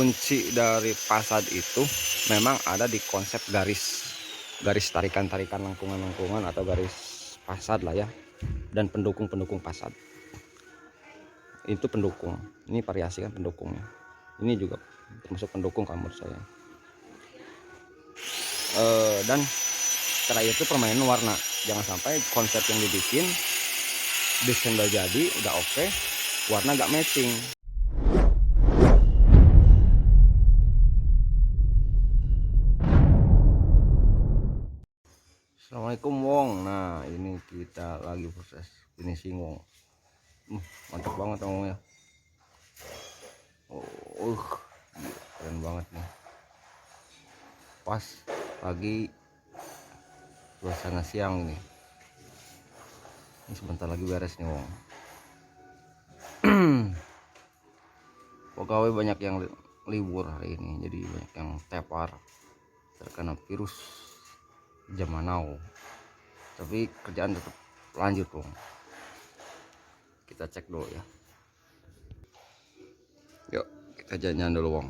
kunci dari fasad itu memang ada di konsep garis tarikan lengkungan atau garis fasad lah ya, dan pendukung fasad. Itu pendukung, ini variasi kan pendukungnya, ini juga termasuk pendukung kamar saya. Dan setelah itu permainan warna, jangan sampai konsep yang dibikin desain udah jadi, udah oke, warna gak matching. Assalamualaikum Wong. Nah ini kita lagi proses finishing Wong. Mantap banget Wong ya. Keren banget nih. Pas pagi suasana siang nih. Ini sebentar lagi beres nih Wong. Pegawai banyak yang libur hari ini, jadi banyak yang tepar terkena virus zaman now. Tapi kerjaan tetap lanjut Wong. Kita cek dulu ya. Yuk kita jalan dulu Wong.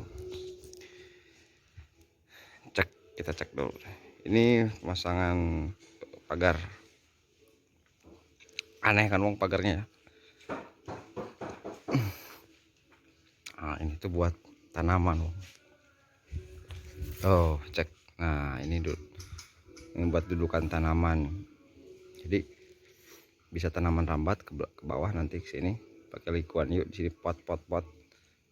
Kita cek dulu. Ini pemasangan pagar. Aneh kan Wong pagarnya ya. Nah ini tuh buat tanaman Wong. Oh cek. Nah ini dulu. Ini buat dudukan tanaman. Jadi bisa tanaman rambat ke bawah, nanti ke sini pakai likuan yuk, di sini pot.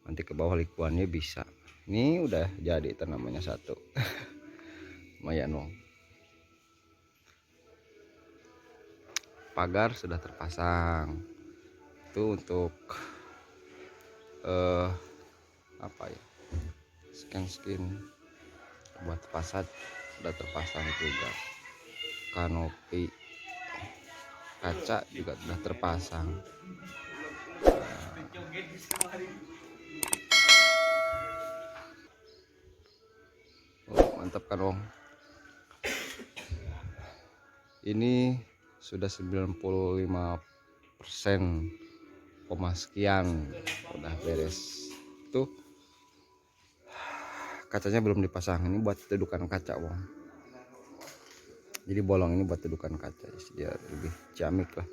Nanti ke bawah likuannya bisa. Ini udah jadi tanamannya satu. Lumayan Wong. Pagar sudah terpasang. Itu untuk apa ya? Skin buat fasad sudah terpasang juga. Kanopi kaca juga sudah terpasang. Mantap kan Wong. Ini sudah 95% sekian udah beres. Tuh kacanya belum dipasang, ini buat dudukan kaca Wong. Jadi bolong ini buat dudukan kaca, dia lebih ciamik lah.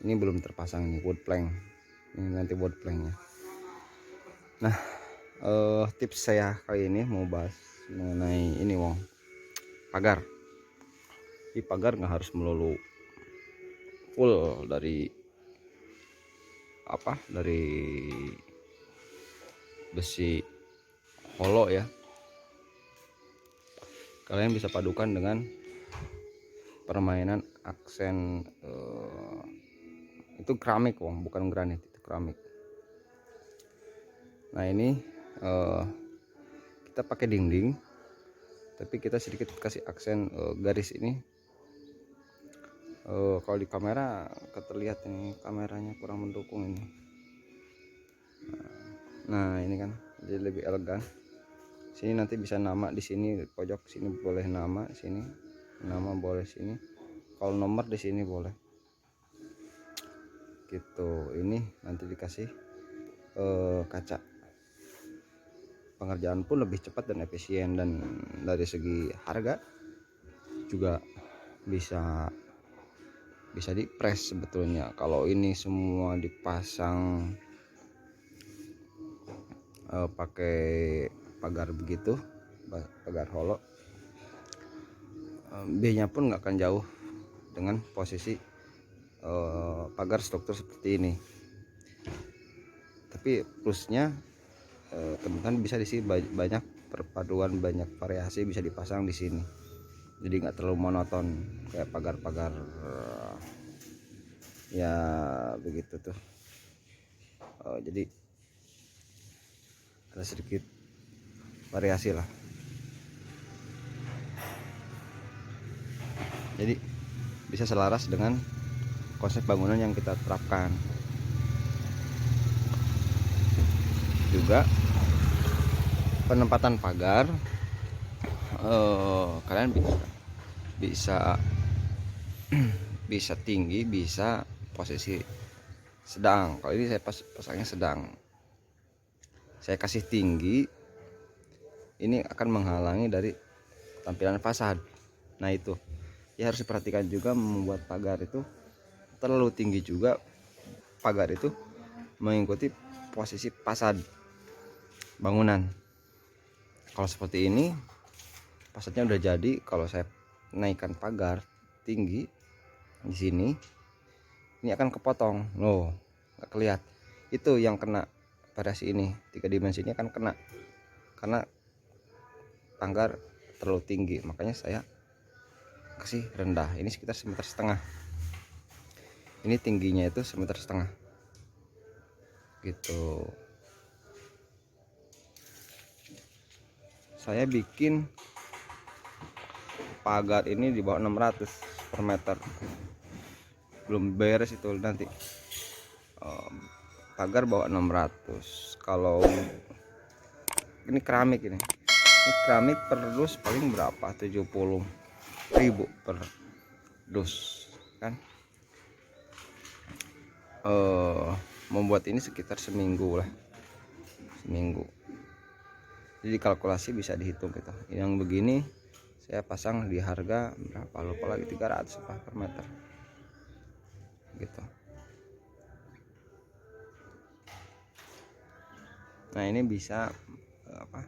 Ini belum terpasang, ini wood plank. Ini nanti wood planknya. Nah tips saya kali ini mau bahas mengenai ini Wong, pagar. Di pagar nggak harus melulu full dari besi holo ya. Kalian bisa padukan dengan permainan aksen itu keramik Wong, bukan granit, itu keramik. Nah ini kita pakai dinding, tapi kita sedikit kasih aksen garis ini. Kalau di kamera terlihat ini kameranya kurang mendukung ini. Nah ini kan jadi lebih elegan. Sini nanti bisa nama di sini pojok sini boleh nama, sini nama boleh, sini kalau nomor di sini boleh. Gitu. Ini nanti dikasih kaca. Pengerjaan pun lebih cepat dan efisien, dan dari segi harga juga bisa di press sebetulnya. Kalau ini semua dipasang pakai pagar begitu, pagar holo, biayanya pun nggak akan jauh dengan posisi pagar struktur seperti ini. Tapi plusnya teman-teman bisa di sini banyak perpaduan, banyak variasi bisa dipasang di sini. Jadi nggak terlalu monoton kayak pagar-pagar ya begitu tuh. Jadi ada sedikit variasi lah. Jadi bisa selaras dengan konsep bangunan yang kita terapkan. Juga penempatan pagar, kalian bisa tinggi, bisa posisi sedang. Kalau ini saya pasangnya sedang, saya kasih tinggi ini akan menghalangi dari tampilan fasad. Nah itu ya harus diperhatikan juga, membuat pagar itu terlalu tinggi juga, pagar itu mengikuti posisi fasad bangunan. Kalau seperti ini fasadnya udah jadi, kalau saya naikkan pagar tinggi di sini, ini akan kepotong loh, nggak kelihatan. Itu yang kena variasi ini, 3 dimensi ini akan kena karena pagar terlalu tinggi. Makanya saya kasih rendah, ini sekitar 1,5 meter, ini tingginya itu 1,5 meter gitu. Saya bikin pagar ini di bawah 600 per meter, belum beres itu nanti. Pagar bawah 600. Kalau ini keramik, ini keramik per dus paling berapa, 70.000 per dus kan. Membuat ini sekitar seminggu lah, seminggu. Jadi kalkulasi bisa dihitung gitu. Yang begini saya pasang di harga berapa lupa lagi, 300 per meter gitu. Nah ini bisa apa,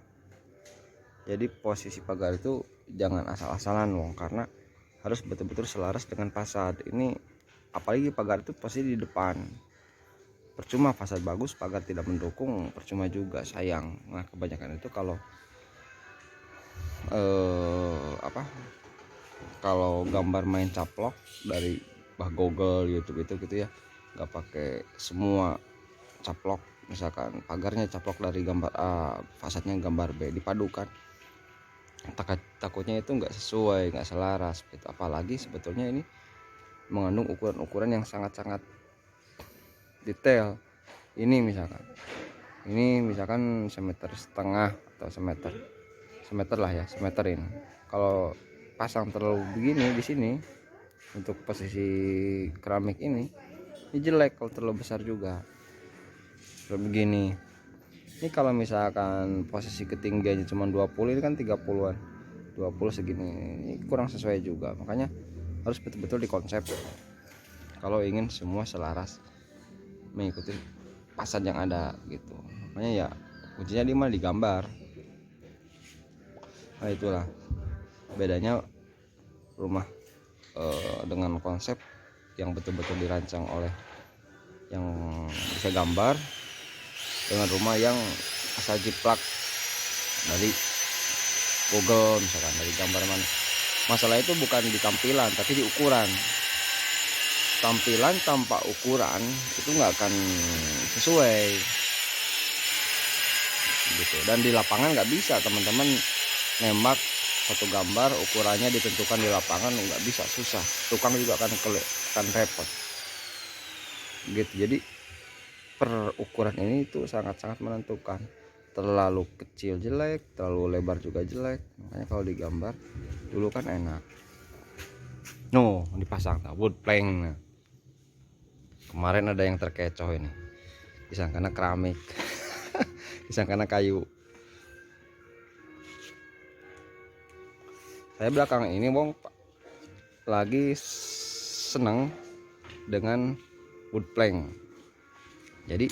jadi posisi pagar itu jangan asal-asalan wong, karena harus betul-betul selaras dengan fasad. Ini apalagi pagar itu pasti di depan, percuma fasad bagus pagar tidak mendukung, percuma juga, sayang. Nah kebanyakan itu kalau kalau gambar main caplok dari Google, YouTube itu gitu ya, nggak pakai semua caplok. Misalkan pagarnya caplok dari gambar A, fasadnya gambar B, dipadukan, takutnya itu nggak sesuai, nggak selaras gitu. Apalagi sebetulnya ini mengandung ukuran-ukuran yang sangat-sangat detail. Ini misalkan 1,5 meter atau semeter lah ya, semeter ini. Kalau pasang terlalu begini di sini untuk posisi keramik ini jelek. Kalau terlalu besar juga terlalu begini. Ini kalau misalkan posisi ketinggiannya cuma 20, ini kan 30-an, 20 segini, ini kurang sesuai juga. Makanya harus betul-betul dikonsep kalau ingin semua selaras mengikuti fasad yang ada gitu. Makanya ya kuncinya di mana, di gambar. Nah itulah bedanya rumah dengan konsep yang betul-betul dirancang oleh yang bisa gambar, dengan rumah yang asal jiplak dari Google, misalkan dari gambar mana. Masalah itu bukan di tampilan tapi di ukuran. Tampilan tanpa ukuran itu nggak akan sesuai gitu. Dan di lapangan nggak bisa teman-teman nembak satu gambar ukurannya ditentukan di lapangan, nggak bisa, susah. Tukang juga akan repot gitu. Jadi per ukuran ini itu sangat-sangat menentukan. Terlalu kecil jelek, terlalu lebar juga jelek. Makanya kalau digambar dulu kan enak. Dipasang wood plank. Nah, kemarin ada yang terkecoh ini, disangkana keramik disangkana kayu. Saya belakang ini wong lagi seneng dengan wood plank. Jadi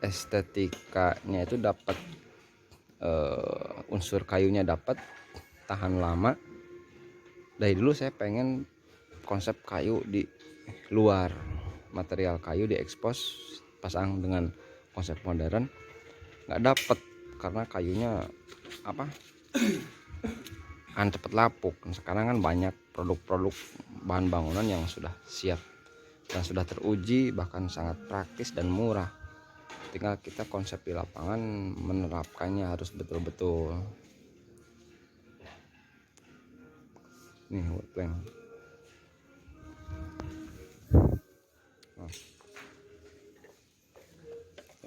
estetikanya itu dapat, unsur kayunya dapat, tahan lama. Dari dulu saya pengen konsep kayu di luar, material kayu diekspos, pasang dengan konsep modern, nggak dapet karena kayunya apa kan cepet lapuk. Sekarang kan banyak produk-produk bahan bangunan yang sudah siap dan sudah teruji, bahkan sangat praktis dan murah. Tinggal kita konsep di lapangan menerapkannya harus betul-betul. Nih wood plank.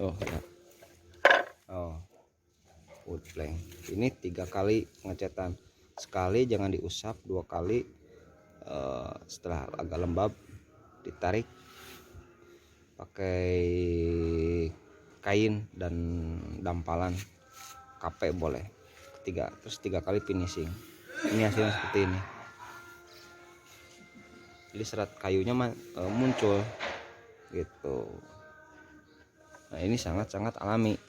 Ya. Wood plank ini 3 kali pengecatan, sekali jangan diusap, 2 kali setelah agak lembab ditarik pakai kain dan dampalan, kapek boleh. terus 3 kali finishing. Ini hasilnya seperti ini. Jadi serat kayunya muncul gitu. Nah ini sangat-sangat alami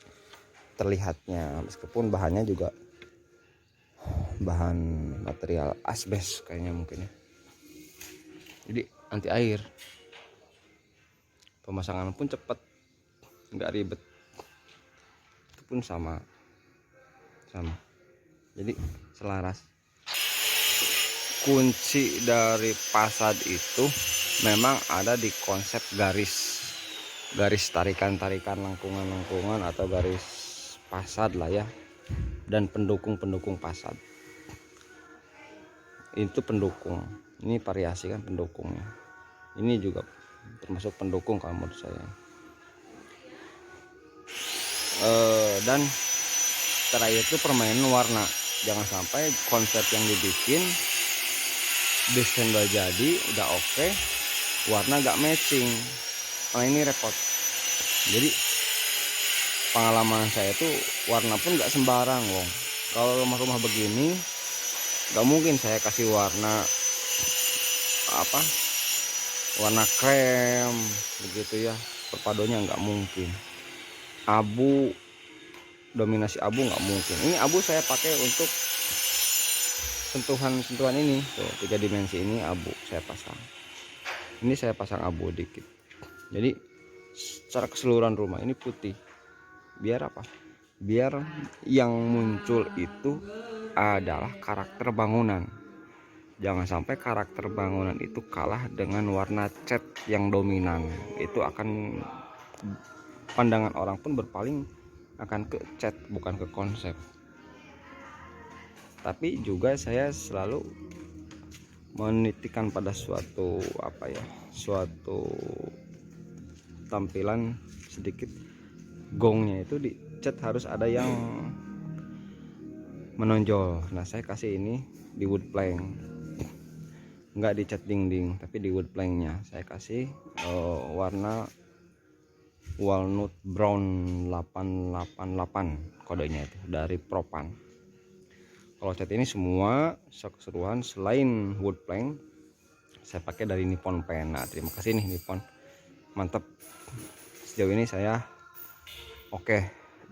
terlihatnya, meskipun bahannya juga bahan material asbes kayaknya mungkin ya. Jadi anti air, pemasangan pun cepat, nggak ribet. Itu pun sama. Jadi selaras. Kunci dari pasad itu memang ada di konsep garis tarikan lengkungan atau garis pasad lah ya, dan pendukung pasad. Itu pendukung, ini variasi kan pendukungnya, ini juga termasuk pendukung kalau menurut saya. Dan terakhir itu permainan warna, jangan sampai konsep yang dibikin desain udah jadi, udah oke, warna gak matching. Nah ini repot. Jadi pengalaman saya tuh warna pun gak sembarang wong. Kalau rumah-rumah begini gak mungkin saya kasih warna warna krem begitu ya, perpaduannya nggak mungkin. Abu, dominasi abu nggak mungkin. Ini abu saya pakai untuk sentuhan ini tuh, 3 dimensi ini abu saya pasang. Ini saya pasang abu dikit. Jadi secara keseluruhan rumah ini putih. Biar apa? Biar yang muncul itu adalah karakter bangunan. Jangan sampai karakter bangunan itu kalah dengan warna cat yang dominan. Itu akan, pandangan orang pun berpaling akan ke cat, bukan ke konsep. Tapi juga saya selalu menitikan pada suatu tampilan sedikit gongnya itu di cat harus ada yang menonjol. Nah saya kasih ini di wood plank, nggak di cat dinding tapi di wood planknya saya kasih warna walnut brown 888 kodenya itu dari Propan. Kalau cat ini semua keseluruhan selain wood plank saya pakai dari Nippon Paint. Nah terima kasih nih Nippon, mantap. Sejauh ini saya oke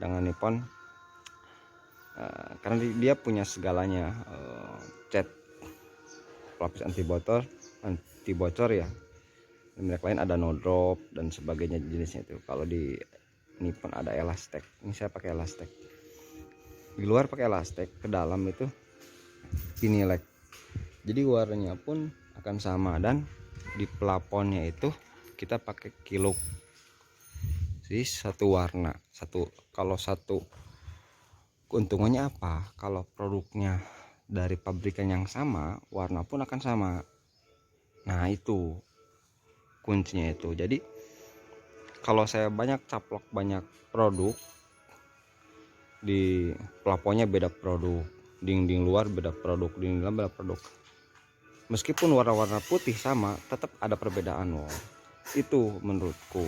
dengan Nippon, karena dia punya segalanya, cat, pelapis anti bocor ya, merek lain ada no drop dan sebagainya jenisnya itu. Kalau di Nippon ada elastek, ini saya pakai elastek, di luar pakai elastek, ke dalam itu vinilek, jadi warnanya pun akan sama. Dan di plafonnya itu kita pakai kiluk, jadi satu warna satu. Kalau satu keuntungannya apa? Kalau produknya dari pabrikan yang sama, warna pun akan sama. Nah itu kuncinya itu. Jadi kalau saya banyak caplok banyak produk, di plafonnya beda produk, dinding luar beda produk, dinding dalam beda produk, meskipun warna-warna putih sama tetap ada perbedaan. Wow. Itu menurutku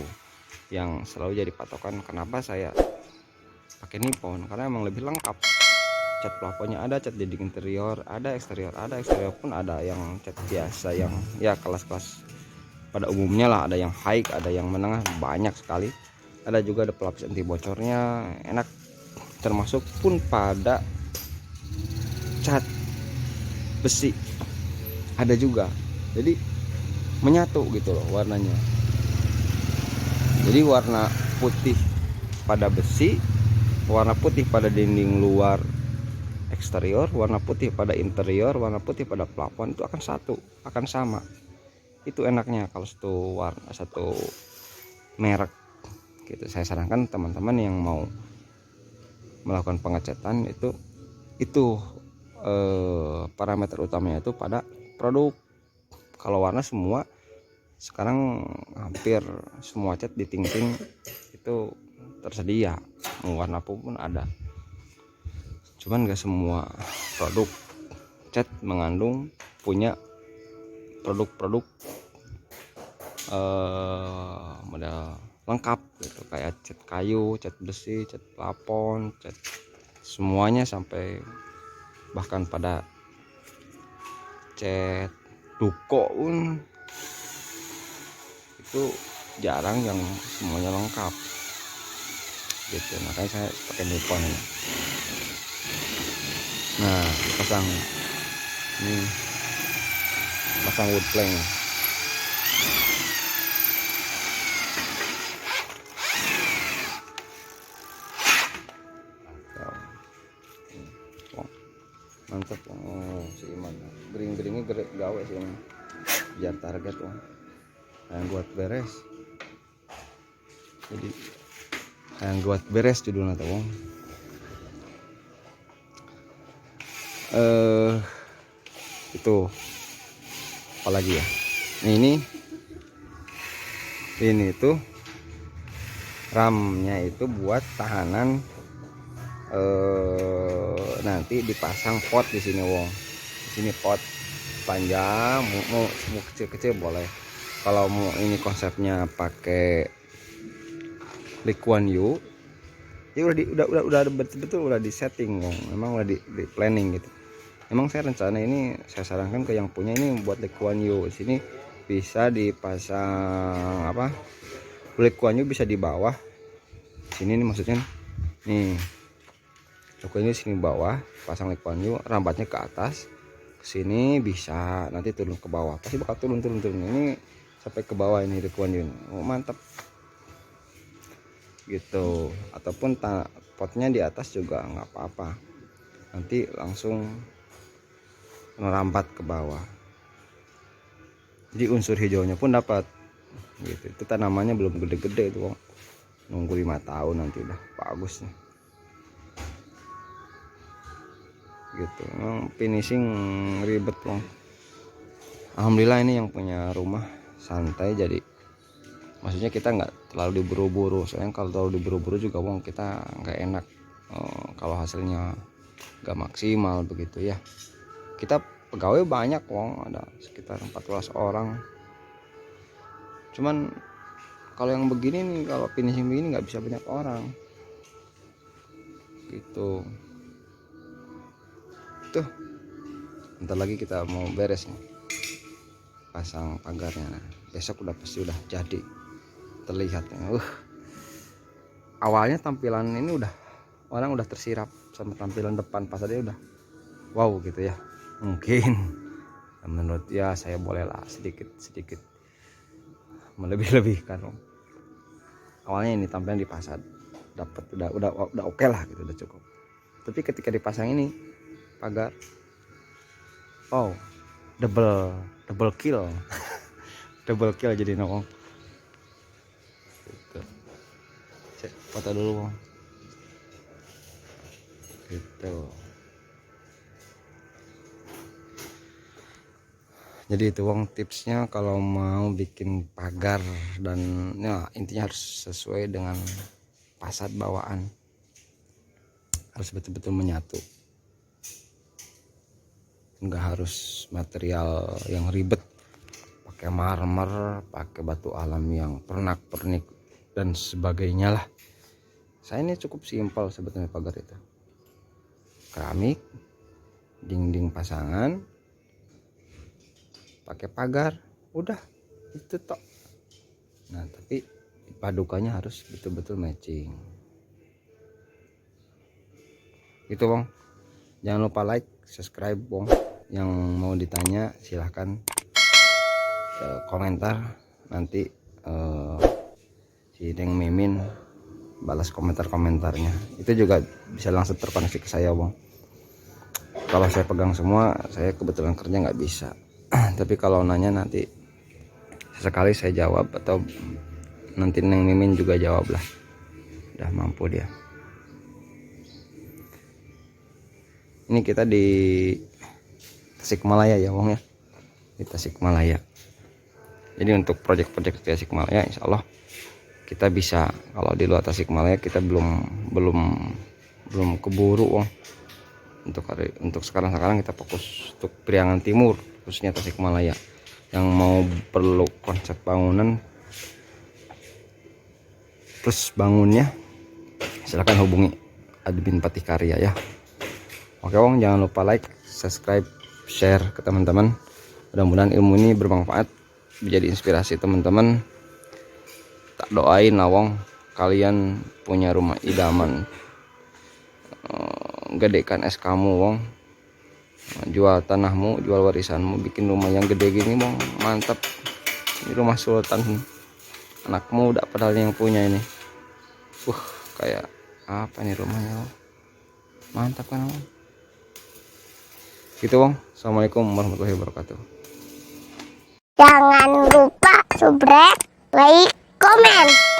yang selalu jadi patokan kenapa saya pakai Nippon, karena emang lebih lengkap. Cat plafonnya ada, cat dinding interior ada, eksterior ada, eksterior pun ada yang cat biasa yang ya kelas-kelas pada umumnya lah, ada yang high, ada yang menengah, banyak sekali. Ada juga ada pelapis anti bocornya, enak. Termasuk pun pada cat besi ada juga, jadi menyatu gitu loh warnanya. Jadi warna putih pada besi, warna putih pada dinding luar eksterior, warna putih pada interior, warna putih pada plafon, itu akan satu, akan sama. Itu enaknya kalau satu warna, satu merek gitu. Saya sarankan teman-teman yang mau melakukan pengecatan itu parameter utamanya itu pada produk. Kalau warna semua sekarang hampir semua cat di ting-ting itu tersedia, warna pun ada. Cuman gak semua produk cat mengandung punya produk-produk model lengkap gitu, kayak cat kayu, cat besi, cat plafon, cat semuanya sampai bahkan pada cat duko pun itu jarang yang semuanya lengkap gitu, makanya saya pakai Nippon ini. Nah, pasang ini, pasang wood plank. Mantap. Oh, si Iman gering-geringnya gawe sih ini biar target yang buat beres, jadi yang buat beres judulnya tuh itu apalagi ya, ini tuh ramnya itu buat tahanan nanti dipasang pot di sini wong. Di sini pot panjang, mau kecil-kecil boleh. Kalau mau ini konsepnya pakai Lee Kuan Yew, ya udah betul udah di setting wong. Memang udah di planning gitu. Emang saya rencana ini saya sarankan ke yang punya ini buat Lee Kuan Yew. Di sini bisa dipasang apa? Lee Kuan Yew bisa di bawah. Sini nih maksudnya nih. Ini sini bawah, pasang Lee Kuan Yew, rambatnya ke atas. Sini bisa nanti turun ke bawah, pasti bakal turun ini sampai ke bawah ini Lee Kuan Yew. Oh, mantap gitu. Ataupun potnya di atas juga nggak apa-apa, nanti langsung merambat ke bawah, jadi unsur hijaunya pun dapat gitu. Itu tanamannya belum gede-gede itu, nunggu 5 tahun nanti udah bagus nih gitu. Memang finishing ribet bang. Alhamdulillah ini yang punya rumah santai, jadi maksudnya kita nggak terlalu diburu-buru. Soalnya kalau terlalu diburu-buru juga bang, kita nggak enak kalau hasilnya nggak maksimal begitu ya. Kita pegawai banyak bang, ada sekitar 14 orang. Cuman kalau yang begini nih, kalau finishing begini nggak bisa banyak orang gitu. Tuh, bentar lagi kita mau beres nih, pasang pagarnya. Nah, besok udah pasti udah jadi terlihat. Awalnya tampilan ini orang udah tersirap sama tampilan depan, pas aja udah wow gitu ya. Mungkin menurut ya saya bolehlah sedikit melebih-lebihkan. Awalnya ini tampilan di pasar dapat udah oke lah gitu, udah cukup. Tapi ketika dipasang ini pagar, oh double kill double kill jadi nongol gitu. Cek foto dulu bang gitu. Jadi itu bang tipsnya kalau mau bikin pagar, dan ya intinya harus sesuai dengan fasad bawaan, harus betul-betul menyatu. Enggak harus material yang ribet, pakai marmer, pakai batu alam yang pernak-pernik dan sebagainya lah. Saya ini cukup simpel sebetulnya pagar itu. Keramik, dinding pasangan, pakai pagar, udah itu tok. Nah, tapi padukannya harus betul-betul matching. Gitu bang. Jangan lupa like, subscribe bang. Yang mau ditanya silahkan komentar, nanti si Deng Mimin balas komentarnya. Itu juga bisa langsung terkoneksi ke saya bang. Kalau saya pegang semua, saya kebetulan kerja nggak bisa. Tapi kalau nanya nanti sesekali saya jawab, atau nanti Neng Mimin juga jawab lah, udah mampu dia. Ini kita di Tasikmalaya ya bang ya, di Tasikmalaya. Jadi untuk proyek-proyek Tasikmalaya insya Allah kita bisa. Kalau di luar Tasikmalaya kita belum keburu bang. Untuk sekarang kita fokus untuk Priangan Timur, khususnya Tasikmalaya. Yang mau perlu konsep bangunan plus bangunnya, silahkan hubungi admin Patikarya ya. Oke Wong, jangan lupa like, subscribe, share ke teman-teman. Mudah-mudahan ilmu ini bermanfaat, menjadi inspirasi teman-teman. Tak doain lah Wong, kalian punya rumah idaman, gedekan es kamu Wong, jual tanahmu, jual warisanmu, bikin rumah yang gede gini Wong, mantap. Ini rumah sultan, anak muda padahal yang punya ini. Kayak apa nih rumahnya Wong, mantap kan Wong. Gitu Wong. Assalamualaikum warahmatullahi wabarakatuh. Jangan lupa subscribe, like, komen.